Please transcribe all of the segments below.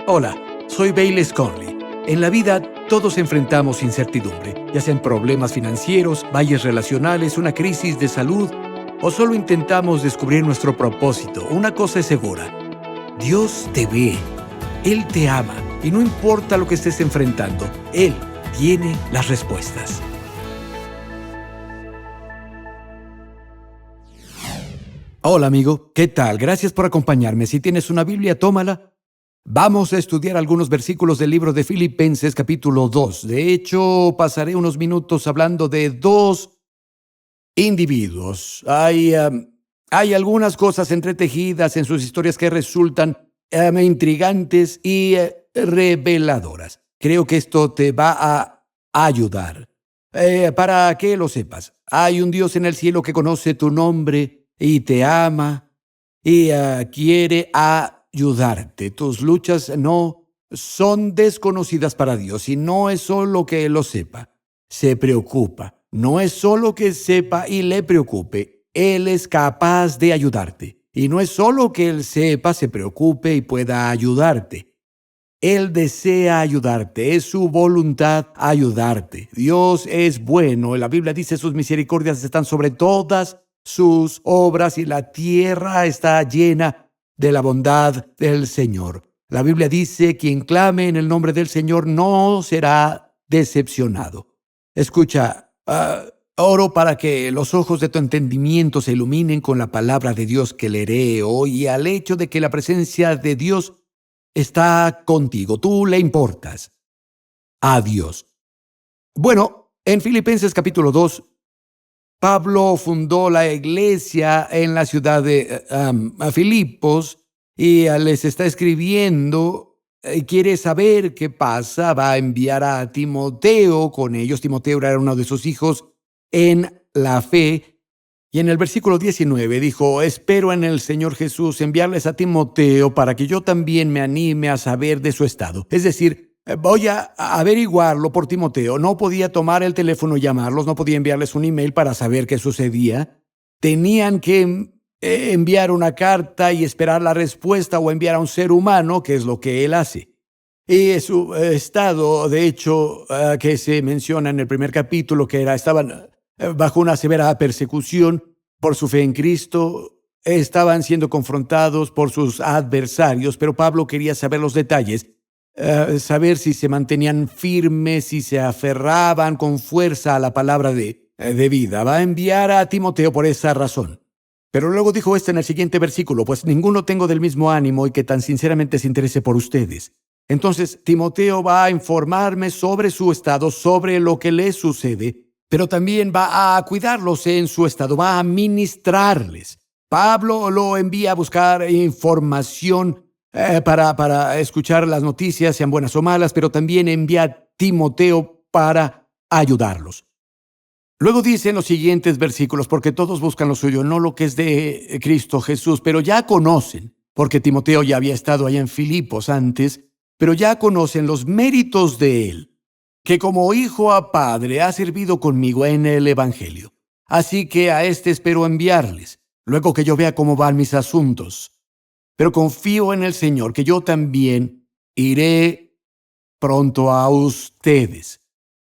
Hola, soy Bailey Conley. En la vida todos enfrentamos incertidumbre, ya sean problemas financieros, valles relacionales, una crisis de salud o solo intentamos descubrir nuestro propósito. Una cosa es segura: Dios te ve, Él te ama y no importa lo que estés enfrentando, Él tiene las respuestas. Hola amigo, ¿qué tal? Gracias por acompañarme. Si tienes una Biblia, tómala. Vamos a estudiar algunos versículos del libro de Filipenses capítulo 2. De hecho, pasaré unos minutos hablando de dos individuos. Hay algunas cosas entretejidas en sus historias que resultan intrigantes y reveladoras. Creo que esto te va a ayudar. Para que lo sepas, hay un Dios en el cielo que conoce tu nombre y te ama y quiere ayudarte. Tus luchas no son desconocidas para Dios y no es solo que Él lo sepa, se preocupa. No es solo que sepa y le preocupe, Él es capaz de ayudarte. Y no es solo que Él sepa, se preocupe y pueda ayudarte. Él desea ayudarte, es su voluntad ayudarte. Dios es bueno, la Biblia dice sus misericordias están sobre todas sus obras y la tierra está llena de la bondad del Señor. La Biblia dice, quien clame en el nombre del Señor no será decepcionado. Escucha, oro para que los ojos de tu entendimiento se iluminen con la palabra de Dios que leeré hoy y al hecho de que la presencia de Dios está contigo. Tú le importas a Dios. Bueno, en Filipenses capítulo 2, Pablo fundó la iglesia en la ciudad de Filipos y les está escribiendo. Quiere saber qué pasa, va a enviar a Timoteo con ellos. Timoteo era uno de sus hijos en la fe. Y en el versículo 19 dijo, espero en el Señor Jesús enviarles a Timoteo para que yo también me anime a saber de su estado. Es decir, voy a averiguarlo por Timoteo. No podía tomar el teléfono y llamarlos, no podía enviarles un email para saber qué sucedía. Tenían que enviar una carta y esperar la respuesta o enviar a un ser humano, que es lo que él hace. Y su estado, de hecho, que se menciona en el primer capítulo, que estaban bajo una severa persecución por su fe en Cristo, estaban siendo confrontados por sus adversarios, pero Pablo quería saber los detalles, saber si se mantenían firmes, si se aferraban con fuerza a la palabra de vida. Va a enviar a Timoteo por esa razón. Pero luego dijo esto en el siguiente versículo, pues ninguno tengo del mismo ánimo y que tan sinceramente se interese por ustedes. Entonces, Timoteo va a informarme sobre su estado, sobre lo que les sucede, pero también va a cuidarlos en su estado, va a ministrarles. Pablo lo envía a buscar información para escuchar las noticias, sean buenas o malas, pero también envía a Timoteo para ayudarlos. Luego dice en los siguientes versículos, porque todos buscan lo suyo, no lo que es de Cristo Jesús, pero ya conocen, porque Timoteo ya había estado allá en Filipos antes, pero ya conocen los méritos de él, que como hijo a padre ha servido conmigo en el Evangelio. Así que a este espero enviarles, luego que yo vea cómo van mis asuntos. Pero confío en el Señor, que yo también iré pronto a ustedes.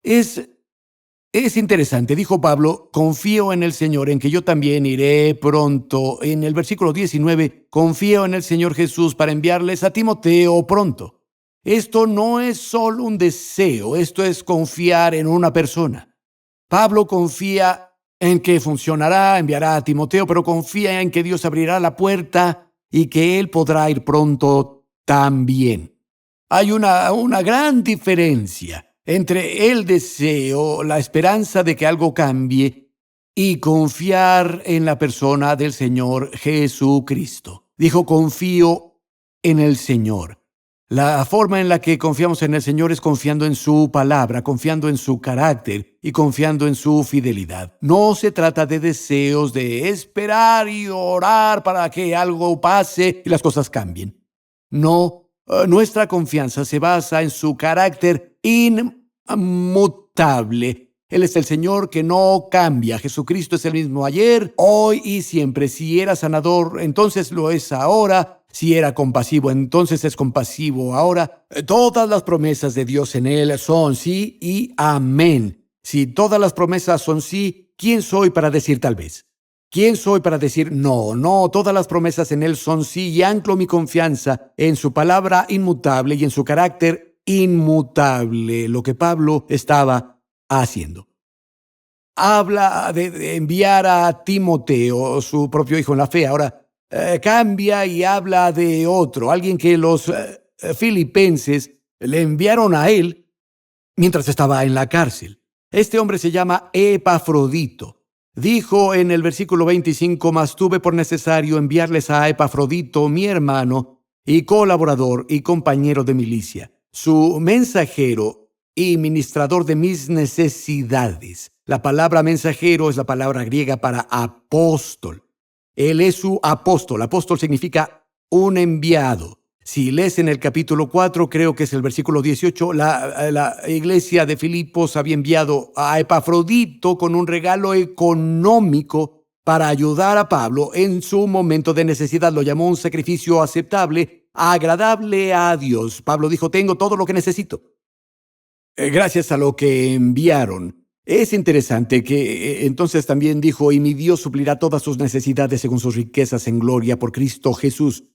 Es interesante, dijo Pablo, confío en el Señor, en que yo también iré pronto. En el versículo 19, confío en el Señor Jesús para enviarles a Timoteo pronto. Esto no es solo un deseo, esto es confiar en una persona. Pablo confía en que funcionará, enviará a Timoteo, pero confía en que Dios abrirá la puerta y que él podrá ir pronto también. Hay una gran diferencia entre el deseo, la esperanza de que algo cambie y confiar en la persona del Señor Jesucristo. Dijo, confío en el Señor. La forma en la que confiamos en el Señor es confiando en su palabra, confiando en su carácter y confiando en su fidelidad. No se trata de deseos de esperar y orar para que algo pase y las cosas cambien. No, nuestra confianza se basa en su carácter inmutable. Él es el Señor que no cambia. Jesucristo es el mismo ayer, hoy y siempre. Si era sanador, entonces lo es ahora. Si era compasivo, entonces es compasivo. Ahora, todas las promesas de Dios en Él son sí y amén. Si todas las promesas son sí, ¿quién soy para decir tal vez? ¿Quién soy para decir no? No, todas las promesas en Él son sí y anclo mi confianza en su palabra inmutable y en su carácter inmutable, lo que Pablo estaba haciendo. Habla de enviar a Timoteo, su propio hijo en la fe. Ahora cambia y habla de otro, alguien que los filipenses le enviaron a él mientras estaba en la cárcel. Este hombre se llama Epafrodito. Dijo en el versículo 25, mas tuve por necesario enviarles a Epafrodito, mi hermano y colaborador y compañero de milicia, su mensajero y ministrador de mis necesidades. La palabra mensajero es la palabra griega para apóstol. Él es su apóstol. Apóstol significa un enviado. Si lees en el capítulo 4, creo que es el versículo 18, la iglesia de Filipos había enviado a Epafrodito con un regalo económico para ayudar a Pablo en su momento de necesidad. Lo llamó un sacrificio aceptable, agradable a Dios. Pablo dijo, tengo todo lo que necesito. Gracias a lo que enviaron. Es interesante que entonces también dijo, y mi Dios suplirá todas sus necesidades según sus riquezas en gloria por Cristo Jesús.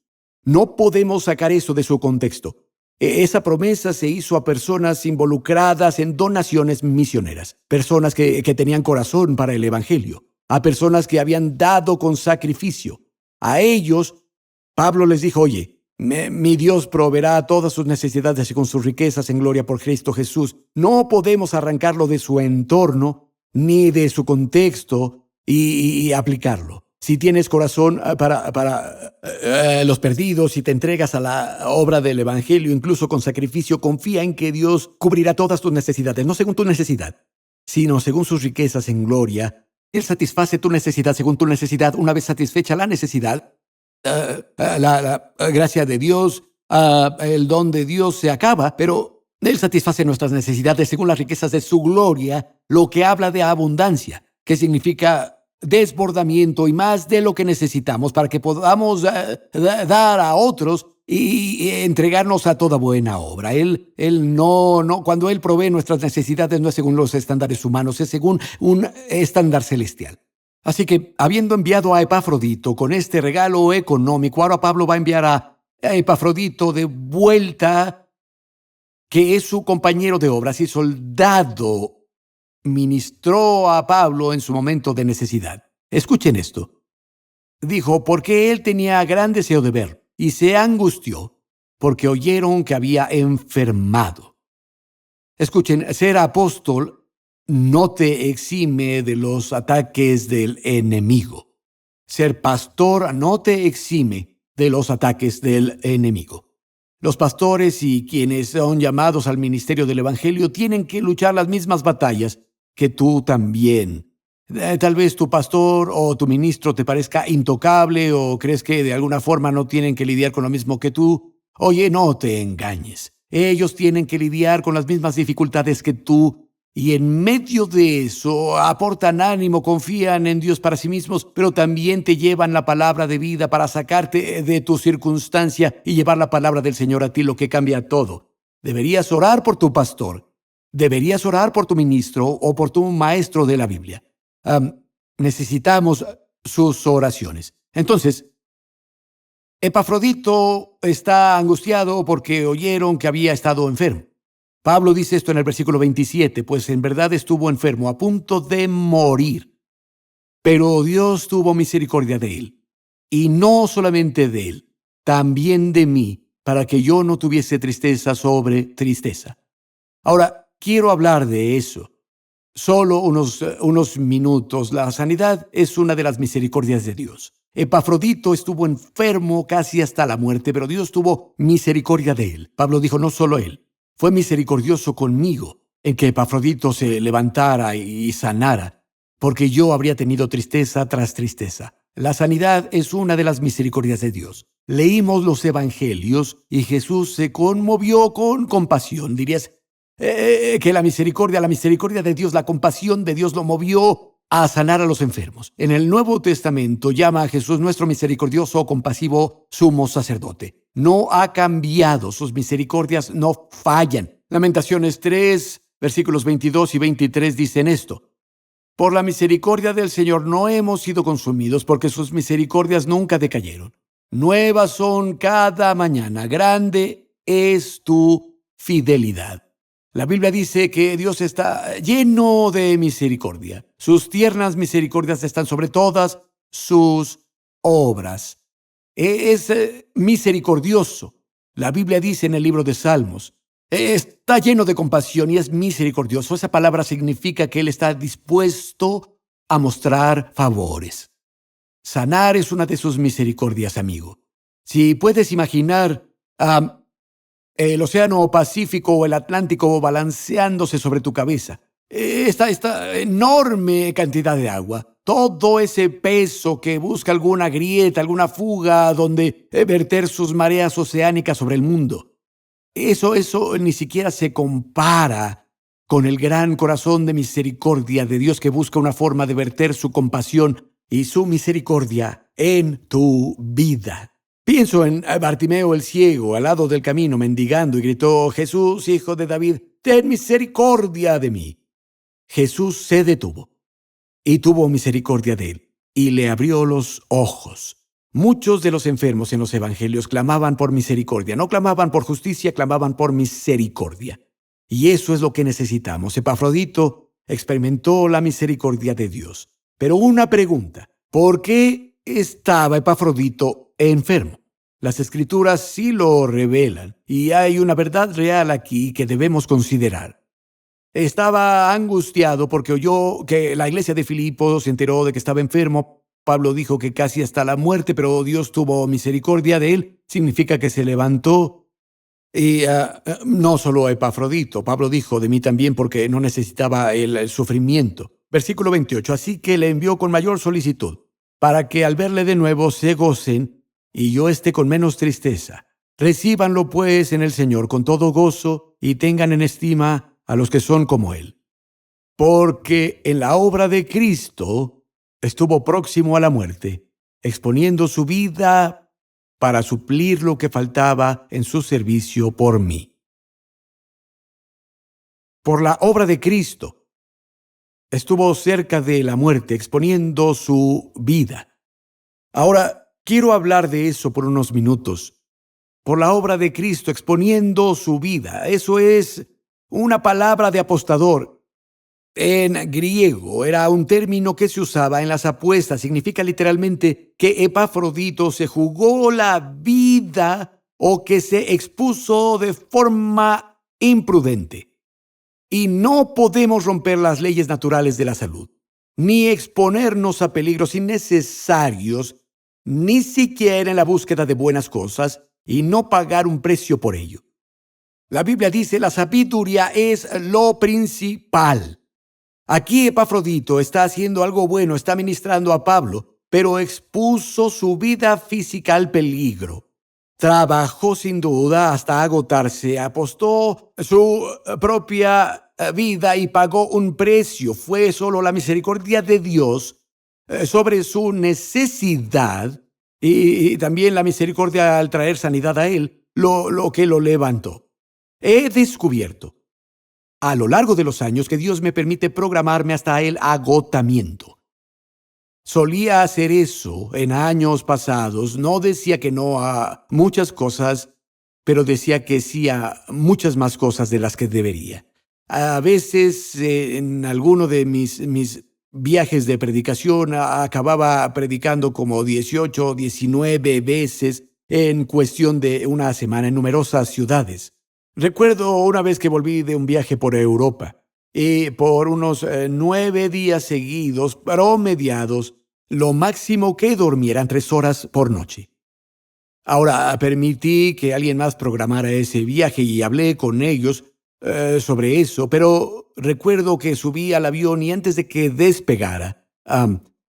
No podemos sacar eso de su contexto. Esa promesa se hizo a personas involucradas en donaciones misioneras, personas que tenían corazón para el Evangelio, a personas que habían dado con sacrificio. A ellos, Pablo les dijo, oye, mi Dios proveerá todas sus necesidades según sus riquezas en gloria por Cristo Jesús. No podemos arrancarlo de su entorno ni de su contexto y aplicarlo. Si tienes corazón para los perdidos y te entregas a la obra del Evangelio, incluso con sacrificio, confía en que Dios cubrirá todas tus necesidades, no según tu necesidad, sino según sus riquezas en gloria. Él satisface tu necesidad según tu necesidad. Una vez satisfecha la necesidad, la gracia de Dios, el don de Dios se acaba, pero Él satisface nuestras necesidades según las riquezas de su gloria, lo que habla de abundancia, que significa desbordamiento y más de lo que necesitamos para que podamos dar a otros y entregarnos a toda buena obra. Cuando Él provee nuestras necesidades no es según los estándares humanos, es según un estándar celestial. Así que, habiendo enviado a Epafrodito con este regalo económico, ahora Pablo va a enviar a Epafrodito de vuelta, que es su compañero de obras y soldado. Ministró a Pablo en su momento de necesidad. Escuchen esto. Dijo, porque él tenía gran deseo de ver, y se angustió, porque oyeron que había enfermado. Escuchen, ser apóstol no te exime de los ataques del enemigo. Ser pastor no te exime de los ataques del enemigo. Los pastores y quienes son llamados al ministerio del Evangelio tienen que luchar las mismas batallas que tú también. Tal vez tu pastor o tu ministro te parezca intocable o crees que de alguna forma no tienen que lidiar con lo mismo que tú. Oye, no te engañes. Ellos tienen que lidiar con las mismas dificultades que tú y en medio de eso aportan ánimo, confían en Dios para sí mismos, pero también te llevan la palabra de vida para sacarte de tu circunstancia y llevar la palabra del Señor a ti, lo que cambia todo. Deberías orar por tu pastor. Deberías orar por tu ministro o por tu maestro de la Biblia. Necesitamos sus oraciones. Entonces, Epafrodito está angustiado porque oyeron que había estado enfermo. Pablo dice esto en el versículo 27, pues en verdad estuvo enfermo, a punto de morir. Pero Dios tuvo misericordia de él. Y no solamente de él, también de mí, para que yo no tuviese tristeza sobre tristeza. Ahora, quiero hablar de eso. Solo unos minutos. La sanidad es una de las misericordias de Dios. Epafrodito estuvo enfermo casi hasta la muerte, pero Dios tuvo misericordia de él. Pablo dijo, no solo él. Fue misericordioso conmigo en que Epafrodito se levantara y sanara, porque yo habría tenido tristeza tras tristeza. La sanidad es una de las misericordias de Dios. Leímos los evangelios y Jesús se conmovió con compasión. Dirías que la misericordia de Dios, la compasión de Dios lo movió a sanar a los enfermos. En el Nuevo Testamento llama a Jesús nuestro misericordioso, compasivo sumo sacerdote. No ha cambiado, sus misericordias no fallan. Lamentaciones 3, versículos 22 y 23 dicen esto: por la misericordia del Señor no hemos sido consumidos, porque sus misericordias nunca decayeron. Nuevas son cada mañana, grande es tu fidelidad. La Biblia dice que Dios está lleno de misericordia. Sus tiernas misericordias están sobre todas sus obras. Es misericordioso. La Biblia dice en el libro de Salmos, está lleno de compasión y es misericordioso. Esa palabra significa que Él está dispuesto a mostrar favores. Sanar es una de sus misericordias, amigo. Si puedes imaginar el Océano Pacífico o el Atlántico balanceándose sobre tu cabeza, esta enorme cantidad de agua, todo ese peso que busca alguna grieta, alguna fuga donde verter sus mareas oceánicas sobre el mundo. Eso ni siquiera se compara con el gran corazón de misericordia de Dios que busca una forma de verter su compasión y su misericordia en tu vida. Pienso en Bartimeo el ciego al lado del camino mendigando y gritó: Jesús, hijo de David, ten misericordia de mí. Jesús se detuvo y tuvo misericordia de él y le abrió los ojos. Muchos de los enfermos en los evangelios clamaban por misericordia. No clamaban por justicia, clamaban por misericordia. Y eso es lo que necesitamos. Epafrodito experimentó la misericordia de Dios. Pero una pregunta: ¿por qué estaba Epafrodito enfermo? Las Escrituras sí lo revelan, y hay una verdad real aquí que debemos considerar. Estaba angustiado porque oyó que la iglesia de Filipo se enteró de que estaba enfermo. Pablo dijo que casi hasta la muerte, pero Dios tuvo misericordia de él. Significa que se levantó. Y no solo a Epafrodito. Pablo dijo de mí también porque no necesitaba el sufrimiento. Versículo 28. Así que le envió con mayor solicitud, para que al verle de nuevo se gocen y yo esté con menos tristeza. Recíbanlo pues en el Señor con todo gozo y tengan en estima a los que son como él. Porque en la obra de Cristo estuvo próximo a la muerte, exponiendo su vida para suplir lo que faltaba en su servicio por mí. Por la obra de Cristo estuvo cerca de la muerte, exponiendo su vida. Ahora, quiero hablar de eso por unos minutos. Por la obra de Cristo, exponiendo su vida. Eso es una palabra de apostador. En griego era un término que se usaba en las apuestas. Significa literalmente que Epafrodito se jugó la vida o que se expuso de forma imprudente. Y no podemos romper las leyes naturales de la salud, ni exponernos a peligros innecesarios, ni siquiera en la búsqueda de buenas cosas, y no pagar un precio por ello. La Biblia dice: la sabiduría es lo principal. Aquí Epafrodito está haciendo algo bueno, está ministrando a Pablo, pero expuso su vida física al peligro. Trabajó sin duda hasta agotarse, apostó su propia vida y pagó un precio. Fue solo la misericordia de Dios sobre su necesidad y también la misericordia al traer sanidad a él, lo que lo levantó. He descubierto a lo largo de los años que Dios me permite programarme hasta el agotamiento. Solía hacer eso en años pasados. No decía que no a muchas cosas, pero decía que sí a muchas más cosas de las que debería. A veces en alguno de mis viajes de predicación acababa predicando como 18 o 19 veces en cuestión de una semana en numerosas ciudades. Recuerdo una vez que volví de un viaje por Europa y por unos 9 días seguidos, promediados, lo máximo que dormí eran 3 horas por noche. Ahora, permití que alguien más programara ese viaje y hablé con ellos sobre eso, pero recuerdo que subí al avión y antes de que despegara,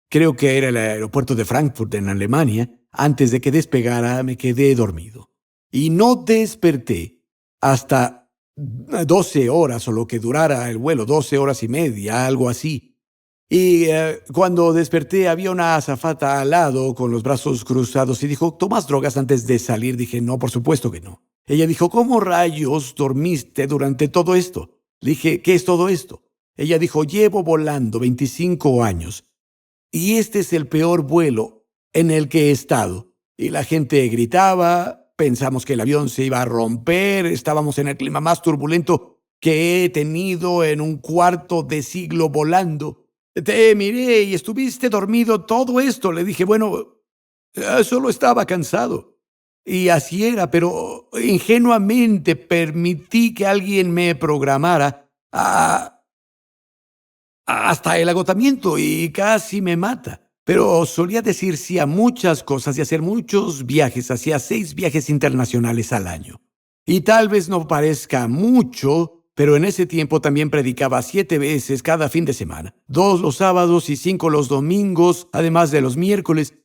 creo que era el aeropuerto de Frankfurt en Alemania, antes de que despegara me quedé dormido. Y no desperté hasta 12 horas o lo que durara el vuelo, 12 horas y media, algo así. Y cuando desperté había una azafata al lado con los brazos cruzados y dijo, ¿tomas drogas antes de salir? Dije, no, por supuesto que no. Ella dijo, ¿cómo rayos dormiste durante todo esto? Le dije, ¿qué es todo esto? Ella dijo, llevo volando 25 años y este es el peor vuelo en el que he estado. Y la gente gritaba, pensamos que el avión se iba a romper, estábamos en el clima más turbulento que he tenido en un cuarto de siglo volando. Te miré y estuviste dormido todo esto. Le dije, bueno, solo estaba cansado. Y así era, pero ingenuamente permití que alguien me programara hasta el agotamiento y casi me mata. Pero solía decir sí a muchas cosas y hacer muchos viajes, hacía 6 viajes internacionales al año. Y tal vez no parezca mucho, pero en ese tiempo también predicaba 7 veces cada fin de semana, 2 los sábados y 5 los domingos, además de los miércoles.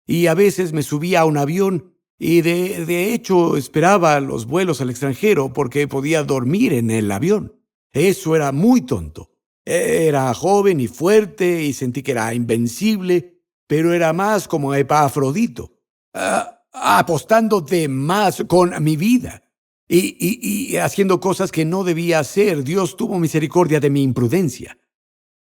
Y a veces me subía a un avión y de hecho esperaba los vuelos al extranjero porque podía dormir en el avión. Eso era muy tonto. Era joven y fuerte y sentí que era invencible, pero era más como Epafrodito, apostando de más con mi vida y haciendo cosas que no debía hacer. Dios tuvo misericordia de mi imprudencia.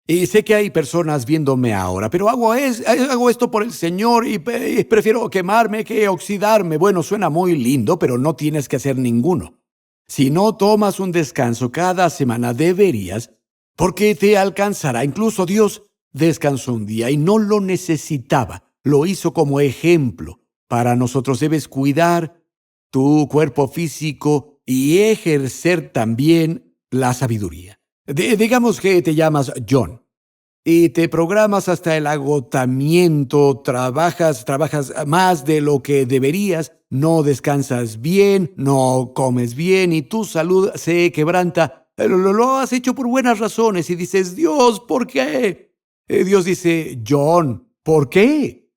Y sé que hay personas viéndome ahora, pero hago esto por el Señor y prefiero quemarme que oxidarme. Bueno, suena muy lindo, pero no tienes que hacer ninguno. Si no tomas un descanso cada semana, deberías, porque te alcanzará. Incluso Dios descansó un día y no lo necesitaba. Lo hizo como ejemplo. Para nosotros debes cuidar tu cuerpo físico y ejercer también la sabiduría. Digamos que te llamas John y te programas hasta el agotamiento, trabajas más de lo que deberías, no descansas bien, no comes bien y tu salud se quebranta. Lo has hecho por buenas razones y dices, Dios, ¿por qué? Dios dice, John, ¿por qué?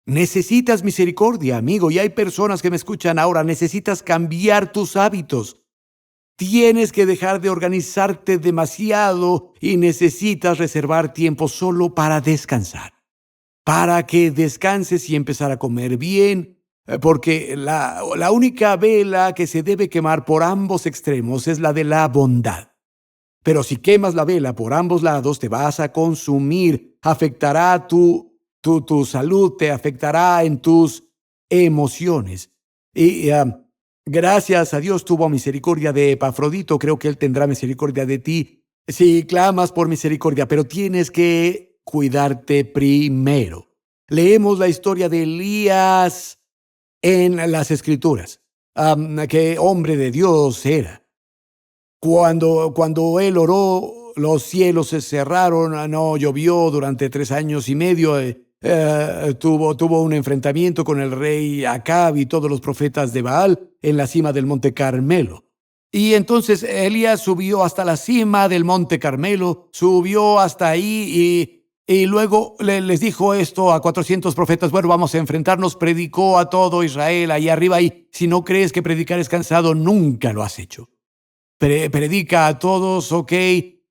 Necesitas misericordia, amigo, y hay personas que me escuchan ahora, necesitas cambiar tus hábitos. Tienes que dejar de organizarte demasiado y necesitas reservar tiempo solo para descansar. Para que descanses y empezar a comer bien, porque la única vela que se debe quemar por ambos extremos es la de la bondad. Pero si quemas la vela por ambos lados, te vas a consumir, afectará tu salud, te afectará en tus emociones. Y gracias a Dios tuvo misericordia de Epafrodito. Creo que Él tendrá misericordia de ti si clamas por misericordia, pero tienes que cuidarte primero. Leemos la historia de Elías en las Escrituras. Qué hombre de Dios era. Cuando él oró, los cielos se cerraron, no llovió durante 3 años y medio. Tuvo un enfrentamiento con el rey Acab y todos los profetas de Baal en la cima del Monte Carmelo. Y entonces Elías subió hasta la cima del Monte Carmelo, subió hasta ahí y luego les dijo esto a 400 profetas, bueno, vamos a enfrentarnos, predicó a todo Israel ahí arriba y si no crees que predicar es cansado, nunca lo has hecho. Predica a todos, ok,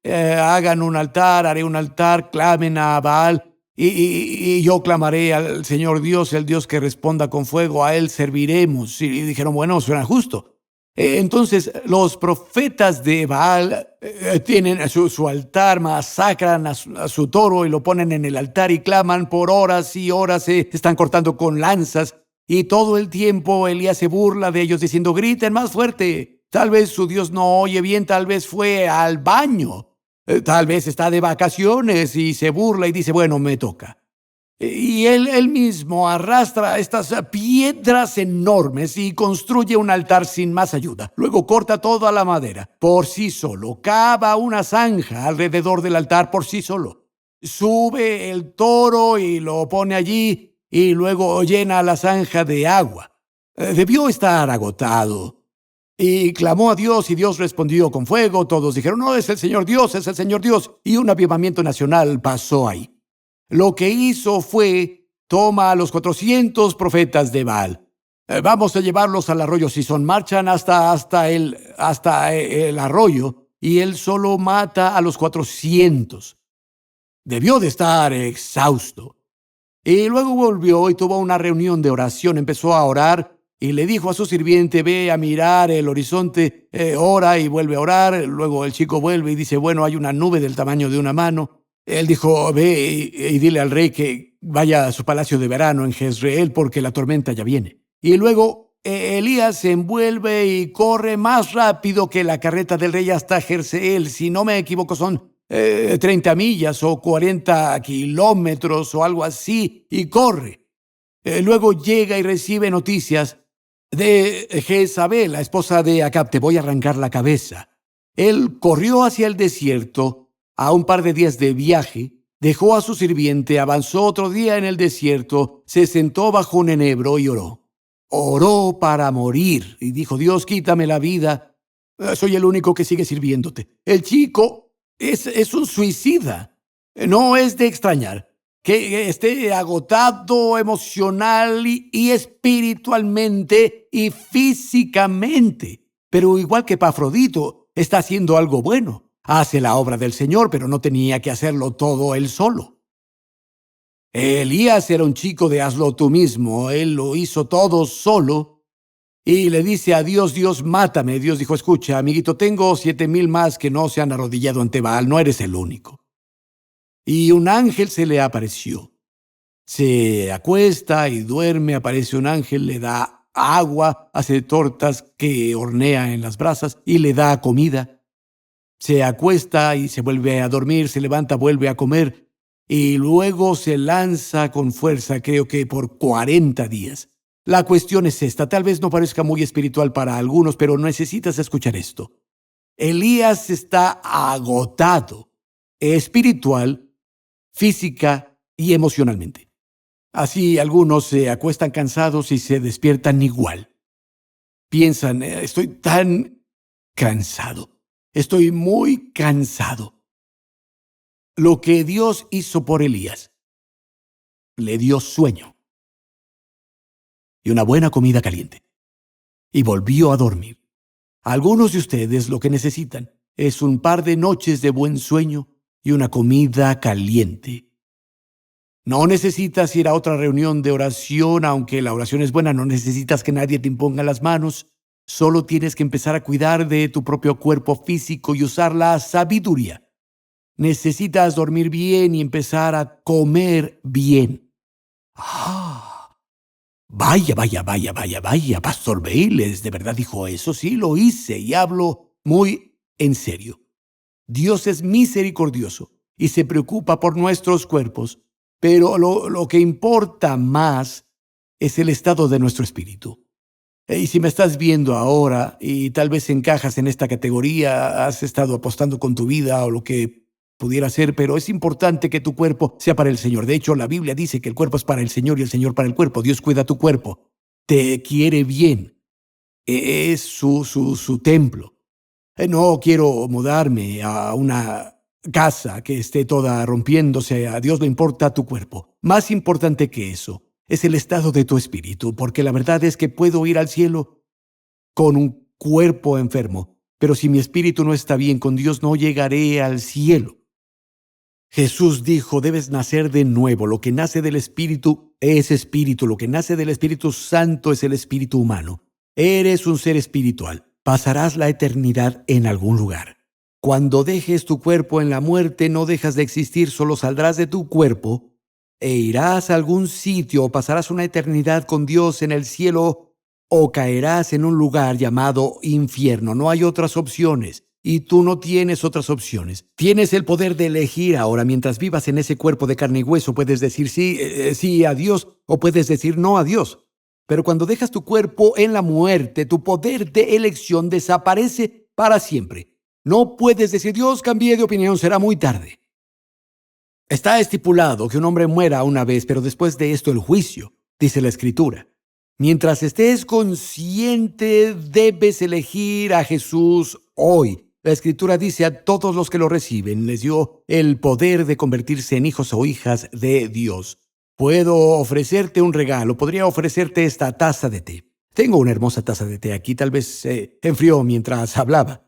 hagan un altar, haré un altar, clamen a Baal y yo clamaré al Señor Dios, el Dios que responda con fuego, a Él serviremos. Y dijeron, bueno, suena justo. Entonces los profetas de Baal tienen su altar, masacran a su toro y lo ponen en el altar y claman por horas y horas, se están cortando con lanzas y todo el tiempo Elías se burla de ellos diciendo, griten más fuerte. Tal vez su Dios no oye bien, tal vez fue al baño, tal vez está de vacaciones y se burla y dice, bueno, me toca. Y él mismo arrastra estas piedras enormes y construye un altar sin más ayuda. Luego corta toda la madera por sí solo, cava una zanja alrededor del altar por sí solo. Sube el toro y lo pone allí y luego llena la zanja de agua. Debió estar agotado. Y clamó a Dios y Dios respondió con fuego. Todos dijeron, no, es el Señor Dios, es el Señor Dios. Y un avivamiento nacional pasó ahí. Lo que hizo fue, toma a los 400 profetas de Baal. Vamos a llevarlos al arroyo Sison. Marchan hasta el arroyo y él solo mata a los 400. Debió de estar exhausto. Y luego volvió y tuvo una reunión de oración. Empezó a orar y le dijo a su sirviente: ve a mirar el horizonte, ora y vuelve a orar. Luego el chico vuelve y dice: bueno, hay una nube del tamaño de una mano. Él dijo: ve y dile al rey que vaya a su palacio de verano en Jezreel porque la tormenta ya viene. Y luego Elías se envuelve y corre más rápido que la carreta del rey hasta Jezreel. Si no me equivoco, son 30 millas o 40 kilómetros o algo así, y corre. Luego llega y recibe noticias de Jezabel, la esposa de Acab: te voy a arrancar la cabeza. Él corrió hacia el desierto a un par de días de viaje, dejó a su sirviente, avanzó otro día en el desierto, se sentó bajo un enebro y oró. Oró para morir y dijo: Dios, quítame la vida. Soy el único que sigue sirviéndote. El chico es un suicida. No es de extrañar que esté agotado emocional y espiritualmente y físicamente. Pero igual que Epafrodito, está haciendo algo bueno. Hace la obra del Señor, pero no tenía que hacerlo todo él solo. Elías era un chico de hazlo tú mismo. Él lo hizo todo solo y le dice a Dios: Dios, mátame. Dios dijo: escucha, amiguito, tengo 7,000 más que no se han arrodillado ante Baal. No eres el único. Y un ángel se le apareció. Se acuesta y duerme, aparece un ángel, le da agua, hace tortas que hornea en las brasas y le da comida. Se acuesta y se vuelve a dormir, se levanta, vuelve a comer y luego se lanza con fuerza, creo que por 40 días. La cuestión es esta: tal vez no parezca muy espiritual para algunos, pero necesitas escuchar esto. Elías está agotado, espiritual, física y emocionalmente. Así algunos se acuestan cansados y se despiertan igual. Piensan: estoy tan cansado. Estoy muy cansado. Lo que Dios hizo por Elías: le dio sueño y una buena comida caliente. Y volvió a dormir. Algunos de ustedes lo que necesitan es un par de noches de buen sueño y una comida caliente. No necesitas ir a otra reunión de oración, aunque la oración es buena. No necesitas que nadie te imponga las manos. Solo tienes que empezar a cuidar de tu propio cuerpo físico y usar la sabiduría. Necesitas dormir bien y empezar a comer bien. Vaya, Pastor Bayless, ¿de verdad dijo eso? Sí, lo hice y hablo muy en serio. Dios es misericordioso y se preocupa por nuestros cuerpos, pero lo que importa más es el estado de nuestro espíritu. Y si me estás viendo ahora y tal vez encajas en esta categoría, has estado apostando con tu vida o lo que pudiera ser, pero es importante que tu cuerpo sea para el Señor. De hecho, la Biblia dice que el cuerpo es para el Señor y el Señor para el cuerpo. Dios cuida tu cuerpo, te quiere bien, es su templo. No quiero mudarme a una casa que esté toda rompiéndose. A Dios le importa tu cuerpo. Más importante que eso es el estado de tu espíritu, porque la verdad es que puedo ir al cielo con un cuerpo enfermo, pero si mi espíritu no está bien con Dios, no llegaré al cielo. Jesús dijo: debes nacer de nuevo. Lo que nace del Espíritu es espíritu. Lo que nace del Espíritu Santo es el espíritu humano. Eres un ser espiritual. Pasarás la eternidad en algún lugar. Cuando dejes tu cuerpo en la muerte, no dejas de existir, solo saldrás de tu cuerpo e irás a algún sitio, o pasarás una eternidad con Dios en el cielo, o caerás en un lugar llamado infierno. No hay otras opciones. Y tú no tienes otras opciones. Tienes el poder de elegir ahora. Mientras vivas en ese cuerpo de carne y hueso, puedes decir sí a Dios o puedes decir no a Dios. Pero cuando dejas tu cuerpo en la muerte, tu poder de elección desaparece para siempre. No puedes decir: Dios, cambié de opinión, será muy tarde. Está estipulado que un hombre muera una vez, pero después de esto el juicio, dice la Escritura. Mientras estés consciente, debes elegir a Jesús hoy. La Escritura dice: a todos los que lo reciben les dio el poder de convertirse en hijos o hijas de Dios. Puedo ofrecerte un regalo, podría ofrecerte esta taza de té. Tengo una hermosa taza de té aquí, tal vez se enfrió mientras hablaba.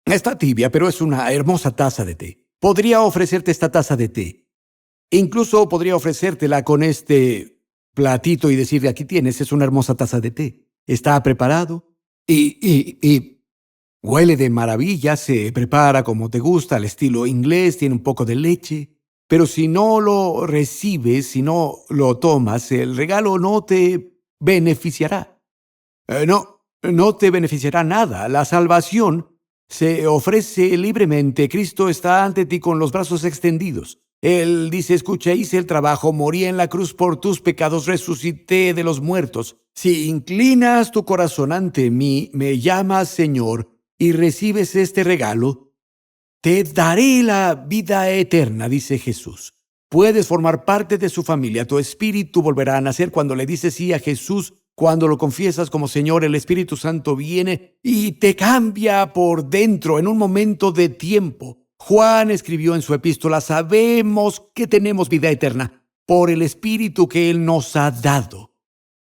Está tibia, pero es una hermosa taza de té. podría ofrecerte esta taza de té. Incluso podría ofrecértela con este platito y decirle, aquí tienes, es una hermosa taza de té. Está preparado y huele de maravilla, se prepara como te gusta, al estilo inglés, tiene un poco de leche. Pero si no lo recibes, si no lo tomas, el regalo no te beneficiará. No te beneficiará nada. La salvación se ofrece libremente. Cristo está ante ti con los brazos extendidos. Él dice, escucha, hice el trabajo, morí en la cruz por tus pecados, resucité de los muertos. Si inclinas tu corazón ante mí, me llamas Señor y recibes este regalo, te daré la vida eterna, dice Jesús. Puedes formar parte de su familia. Tu espíritu volverá a nacer cuando le dices sí a Jesús. Cuando lo confiesas como Señor, el Espíritu Santo viene y te cambia por dentro en un momento de tiempo. Juan escribió en su epístola, sabemos que tenemos vida eterna por el Espíritu que Él nos ha dado.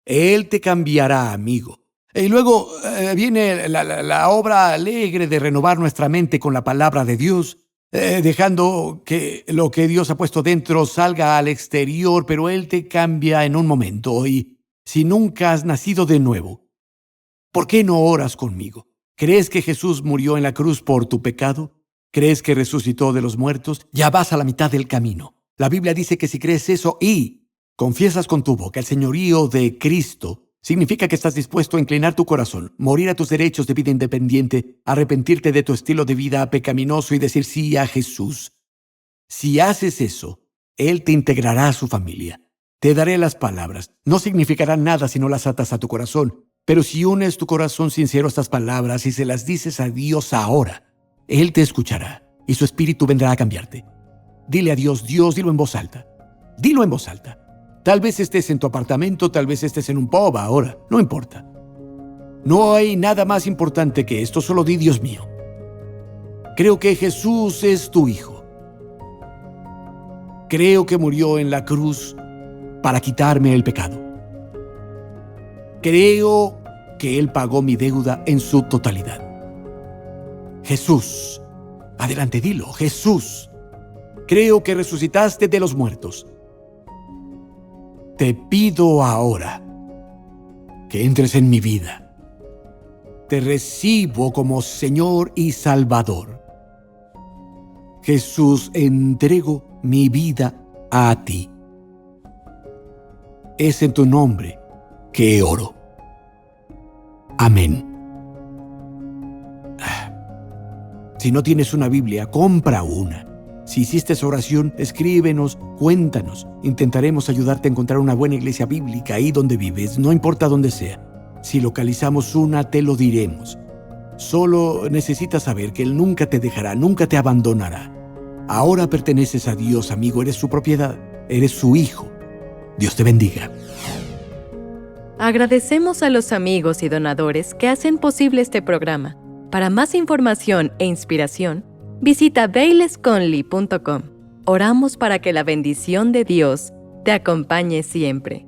Él te cambiará, amigo. Y luego viene la obra alegre de renovar nuestra mente con la palabra de Dios, dejando que lo que Dios ha puesto dentro salga al exterior, pero Él te cambia en un momento. Y si nunca has nacido de nuevo, ¿por qué no oras conmigo? ¿Crees que Jesús murió en la cruz por tu pecado? ¿Crees que resucitó de los muertos? Ya vas a la mitad del camino. La Biblia dice que si crees eso y confiesas con tu boca el señorío de Cristo, significa que estás dispuesto a inclinar tu corazón, morir a tus derechos de vida independiente, arrepentirte de tu estilo de vida pecaminoso y decir sí a Jesús. Si haces eso, Él te integrará a su familia. Te daré las palabras. No significarán nada si no las atas a tu corazón, pero si unes tu corazón sincero a estas palabras y se las dices a Dios ahora, Él te escuchará y su espíritu vendrá a cambiarte. Dile a Dios, Dios, dilo en voz alta. Dilo en voz alta. Tal vez estés en tu apartamento, tal vez estés en un pub ahora, no importa. No hay nada más importante que esto, solo di Dios mío. Creo que Jesús es tu Hijo. Creo que murió en la cruz para quitarme el pecado. Creo que Él pagó mi deuda en su totalidad. Jesús, adelante, dilo, Jesús, creo que resucitaste de los muertos. Te pido ahora que entres en mi vida. Te recibo como Señor y Salvador. Jesús, entrego mi vida a ti. Es en tu nombre que oro. Amén. Si no tienes una Biblia, compra una. Si hiciste esa oración, escríbenos, cuéntanos. Intentaremos ayudarte a encontrar una buena iglesia bíblica ahí donde vives, no importa dónde sea. Si localizamos una, te lo diremos. Solo necesitas saber que Él nunca te dejará, nunca te abandonará. Ahora perteneces a Dios, amigo, eres su propiedad, eres su hijo. Dios te bendiga. Agradecemos a los amigos y donadores que hacen posible este programa. Para más información e inspiración, visita bailesconley.com. Oramos para que la bendición de Dios te acompañe siempre.